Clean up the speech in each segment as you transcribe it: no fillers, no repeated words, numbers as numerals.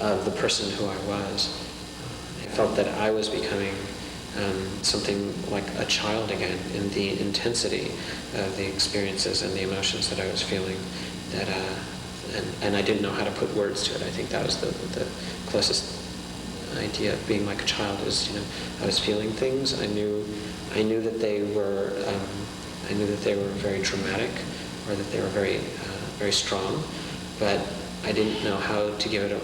of the person who I was. I felt that I was becoming something like a child again in the intensity of the experiences and the emotions that I was feeling. And I didn't know how to put words to it. I think that was the closest idea of being like a child. Is, I was feeling things. I knew that they were very dramatic, or that they were very strong, but I didn't know how to give it a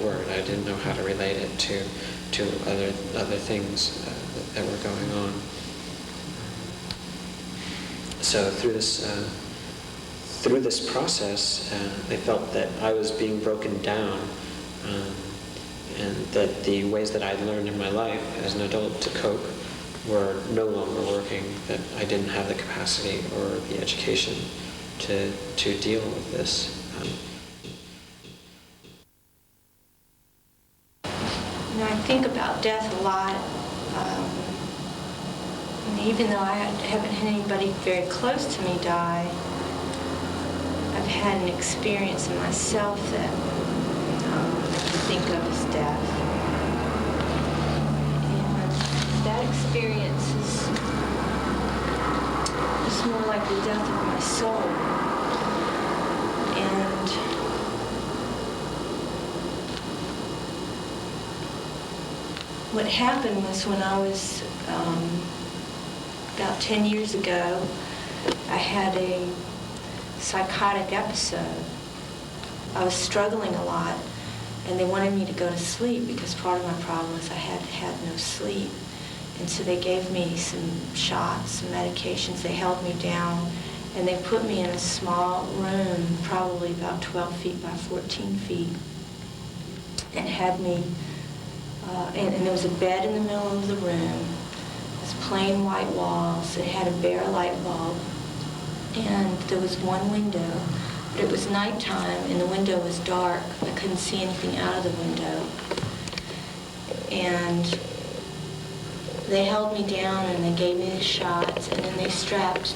word. I didn't know how to relate it to other things that were going on. So through this process, I felt that I was being broken down, and that the ways that I'd learned in my life as an adult to cope were no longer working, that I didn't have the capacity or the education to deal with this. I think about death a lot. Even though I haven't had anybody very close to me die, I've had an experience in myself that I think of as death. And that experience is more like the death of my soul. And what happened was, when I was about 10 years ago, I had a psychotic episode. I was struggling a lot, and they wanted me to go to sleep because part of my problem was I had no sleep. And so they gave me some shots, some medications. They held me down, and they put me in a small room, probably about 12 feet by 14 feet, and had me, and there was a bed in the middle of the room. It was plain white walls. It had a bare light bulb, and there was one window, but it was nighttime, and the window was dark. I couldn't see anything out of the window. And they held me down, and they gave me the shots, and then they strapped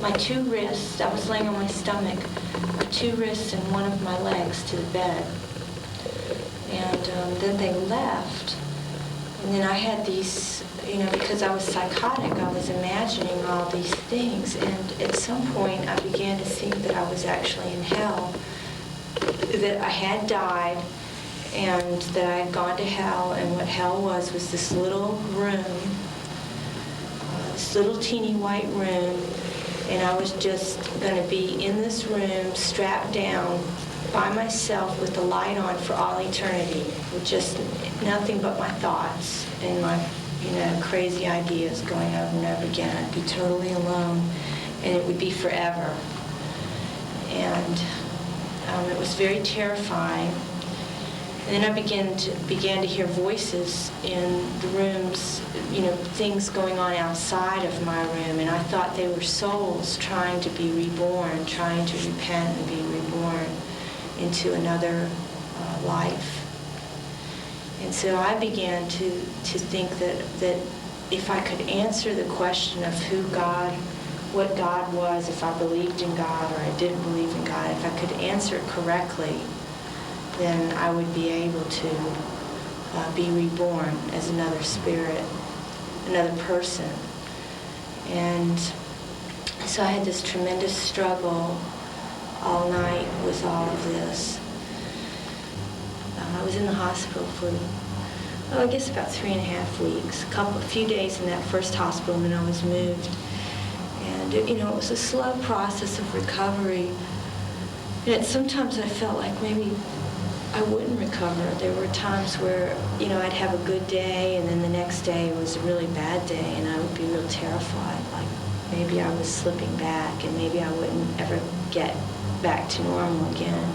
my two wrists, I was laying on my stomach, my two wrists and one of my legs to the bed. And then they left. And then I had these, because I was psychotic, I was imagining all these things. And at some point, I began to think that I was actually in hell, that I had died, and that I had gone to hell. And what hell was this little room, this little teeny white room. And I was just going to be in this room, strapped down, by myself with the light on for all eternity, with just nothing but my thoughts and my, crazy ideas going over and over again. I'd be totally alone, and it would be forever. And it was very terrifying. And then I began to hear voices in the rooms, things going on outside of my room, and I thought they were souls trying to be reborn, trying to repent and be reborn into another life. And so I began to think that if I could answer the question of what God was, if I believed in God or I didn't believe in God, if I could answer it correctly, then I would be able to be reborn as another spirit, another person. And so I had this tremendous struggle all night with all of this. I was in the hospital for, I guess about 3.5 weeks, a few days in that first hospital, and then I was moved. And it was a slow process of recovery. And sometimes I felt like maybe I wouldn't recover. There were times where, I'd have a good day, and then the next day was a really bad day, and I would be real terrified, like maybe I was slipping back, and maybe I wouldn't ever get back to normal again.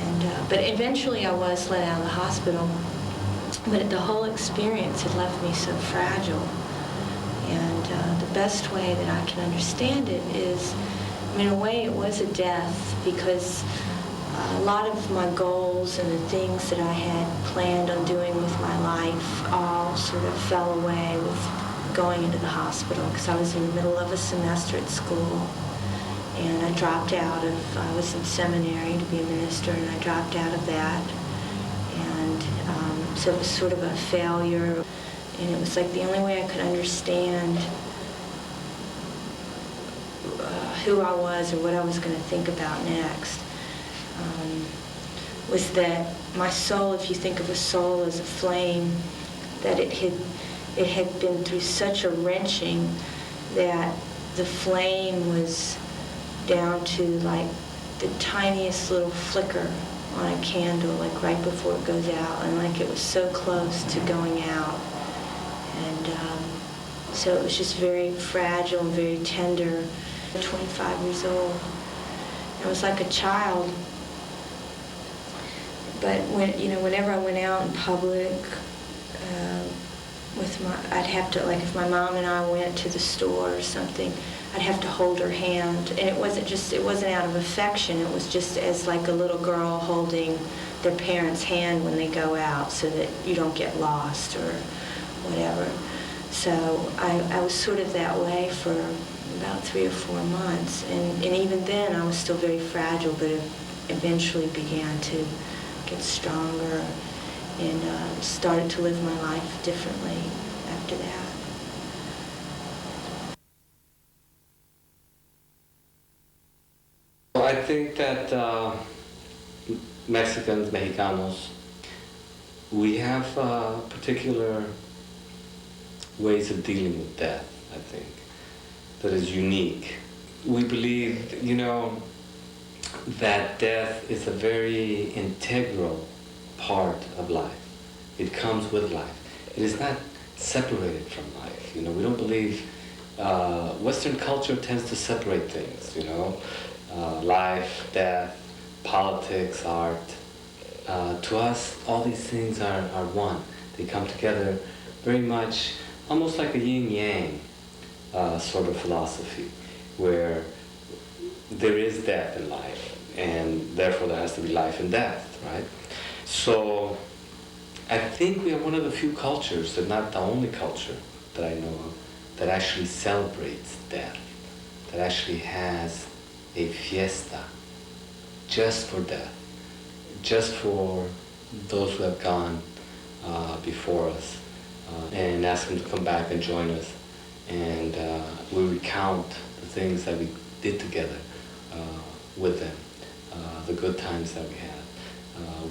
And but eventually I was let out of the hospital, but the whole experience had left me so fragile. And the best way that I can understand it is, in a way it was a death, because a lot of my goals and the things that I had planned on doing with my life all sort of fell away with going into the hospital, because I was in the middle of a semester at school. And I dropped out of, I was in seminary to be a minister, and I dropped out of that. And so it was sort of a failure. And it was like the only way I could understand who I was or what I was going to think about next was that my soul, if you think of a soul as a flame, that it had been through such a wrenching that the flame was down to like the tiniest little flicker on a candle, like right before it goes out, and like it was so close to going out. And so it was just very fragile and very tender. 25 years old. I was like a child. But whenever I went out in public, I'd have to, like if my mom and I went to the store or something, I'd have to hold her hand. And it wasn't out of affection, it was just as like a little girl holding their parents' hand when they go out so that you don't get lost or whatever. So I was sort of that way for about 3 or 4 months. And even then I was still very fragile, but it eventually began to get stronger and started to live my life differently after that. Well, I think that Mexicans, Mexicanos, we have particular ways of dealing with death, I think, that is unique. We believe, that death is a very integral part of life. It comes with life. It is not separated from life. We don't believe, Western culture tends to separate things, life, death, politics, art. To us, all these things are one. They come together very much, almost like a yin-yang sort of philosophy, where there is death in life, and therefore there has to be life and death, right? So I think we are one of the few cultures, and not the only culture that I know of, that actually celebrates death, that actually has a fiesta just for death, just for those who have gone before us, and ask them to come back and join us. And we recount the things that we did together with them, the good times that we had.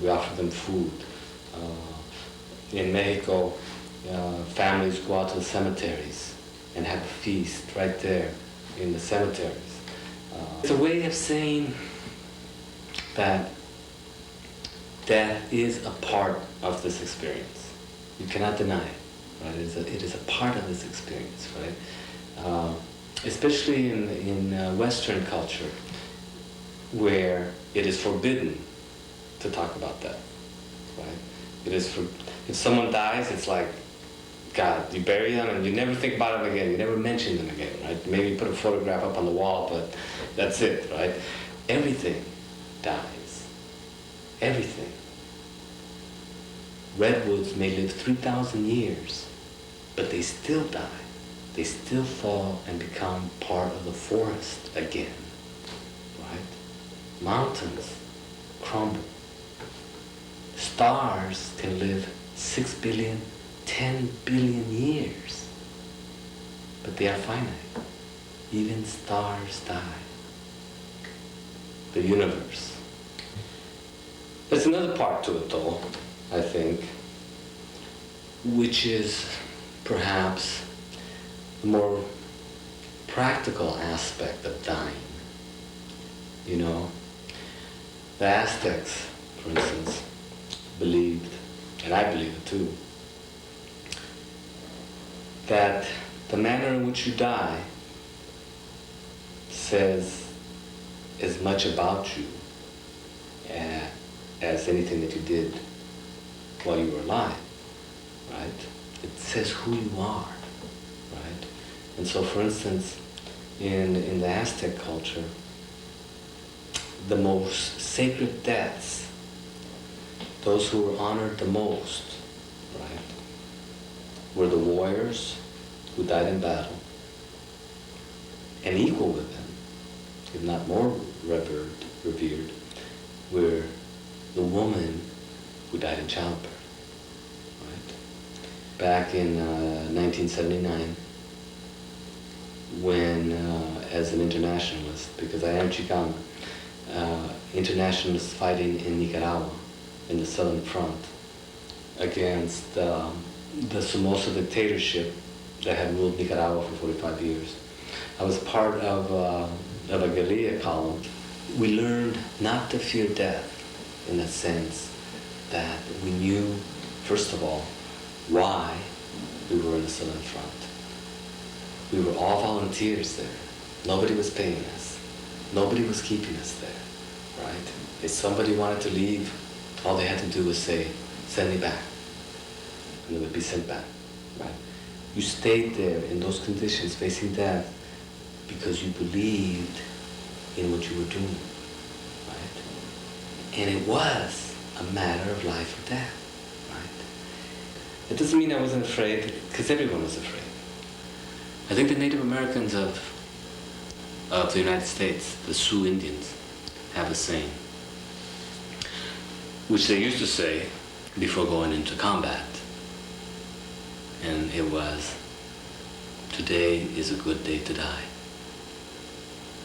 We offer them food. In Mexico, families go out to the cemeteries and have a feast right there in the cemeteries. It's a way of saying that death is a part of this experience. You cannot deny it, right? It is a part of this experience, right? Especially in Western culture, where it is forbidden to talk about that, right? It is if someone dies, it's like, God, you bury them and you never think about them again, you never mention them again, right? Maybe you put a photograph up on the wall, but that's it, right? Everything dies. Everything. Redwoods may live 3,000 years, but they still die. They still fall and become part of the forest again, right? Mountains crumble. Stars can live 6 billion, 10 billion years, but they are finite. Even stars die. The universe. There's another part to it though, I think, which is perhaps the more practical aspect of dying. The Aztecs, for instance, believed, and I believe it too, that the manner in which you die says as much about you as anything that you did while you were alive, right? It says who you are, right? And so, for instance, in the Aztec culture, the most sacred deaths, those who were honored the most, right, were the warriors who died in battle, and equal with them, if not more revered, were the woman who died in childbirth. Right? Back in 1979, when, as an internationalist, because I am Chicano, internationalists fighting in Nicaragua, in the Southern Front, against the Somoza dictatorship that had ruled Nicaragua for 45 years. I was part of a guerrilla column. We learned not to fear death in the sense that we knew, first of all, why we were in the Southern Front. We were all volunteers there. Nobody was paying us. Nobody was keeping us there, right? If somebody wanted to leave, all they had to do was say, send me back. And they would be sent back, right? You stayed there in those conditions facing death because you believed in what you were doing, right? And it was a matter of life or death, right? It doesn't mean I wasn't afraid, because everyone was afraid. I think the Native Americans of the United States, the Sioux Indians, have a saying, which they used to say before going into combat. And it was, today is a good day to die.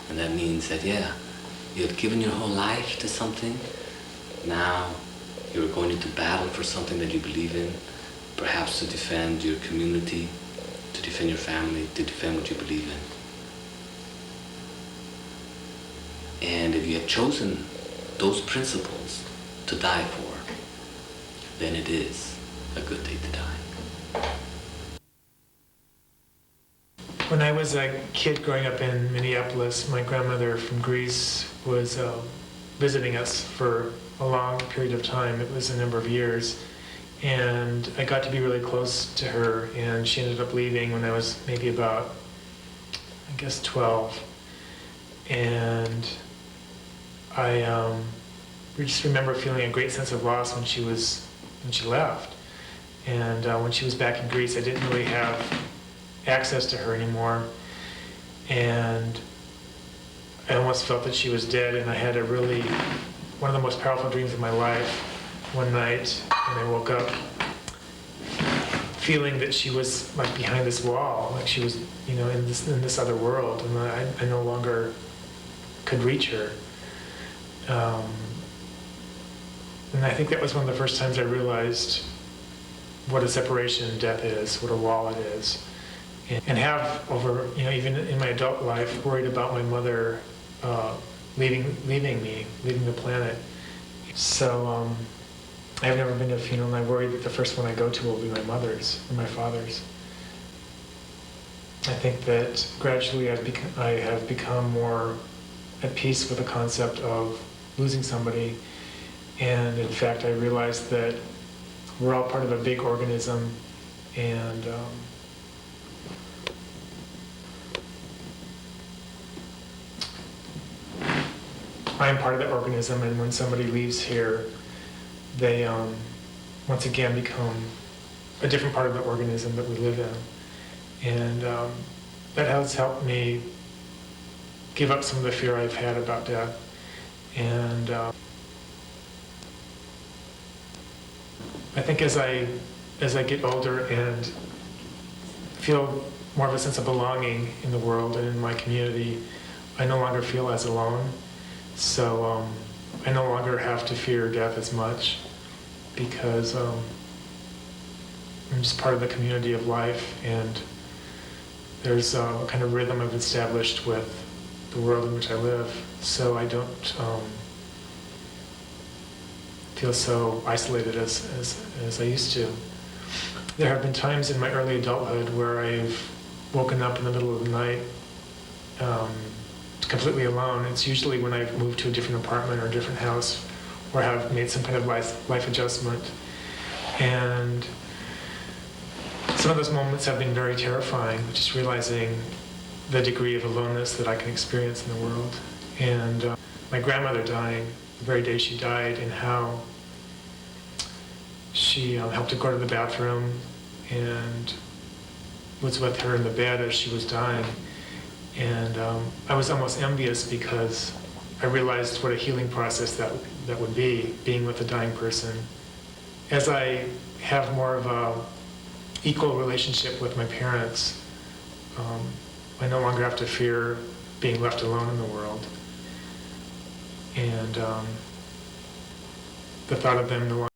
And that means that, yeah, you have given your whole life to something. Now you're going into battle for something that you believe in, perhaps to defend your community, to defend your family, to defend what you believe in. And if you have chosen those principles to die for, then it is a good day to die. When I was a kid growing up in Minneapolis, my grandmother from Greece was visiting us for a long period of time. It was a number of years. And I got to be really close to her, and she ended up leaving when I was maybe about, I guess, 12. And I just remember feeling a great sense of loss when she left. And when she was back in Greece, I didn't really have access to her anymore. And I almost felt that she was dead, and I had one of the most powerful dreams of my life one night, and I woke up feeling that she was like behind this wall, like she was, in this other world, and I no longer could reach her. And I think that was one of the first times I realized what a separation and death is, what a wall it is. And have over, even in my adult life, worried about my mother leaving me, leaving the planet. So I've never been to a funeral, and I worry that the first one I go to will be my mother's or my father's. I think that gradually I have become more at peace with the concept of losing somebody. And in fact, I realized that we're all part of a big organism, and I'm part of the organism, and when somebody leaves here, they once again become a different part of the organism that we live in. And that has helped me give up some of the fear I've had about death. And I think as I get older and feel more of a sense of belonging in the world and in my community, I no longer feel as alone. So I no longer have to fear death as much, because I'm just part of the community of life, and there's a kind of rhythm I've established with the world in which I live, so I don't feel so isolated as I used to. There have been times in my early adulthood where I've woken up in the middle of the night completely alone. It's usually when I've moved to a different apartment or a different house, or have made some kind of life adjustment. And some of those moments have been very terrifying, just realizing the degree of aloneness that I can experience in the world. And my grandmother dying, the very day she died, and how she helped her go to the bathroom and was with her in the bed as she was dying. And I was almost envious because I realized what a healing process that would be, being with a dying person. As I have more of a equal relationship with my parents, I no longer have to fear being left alone in the world. And the thought of them no longer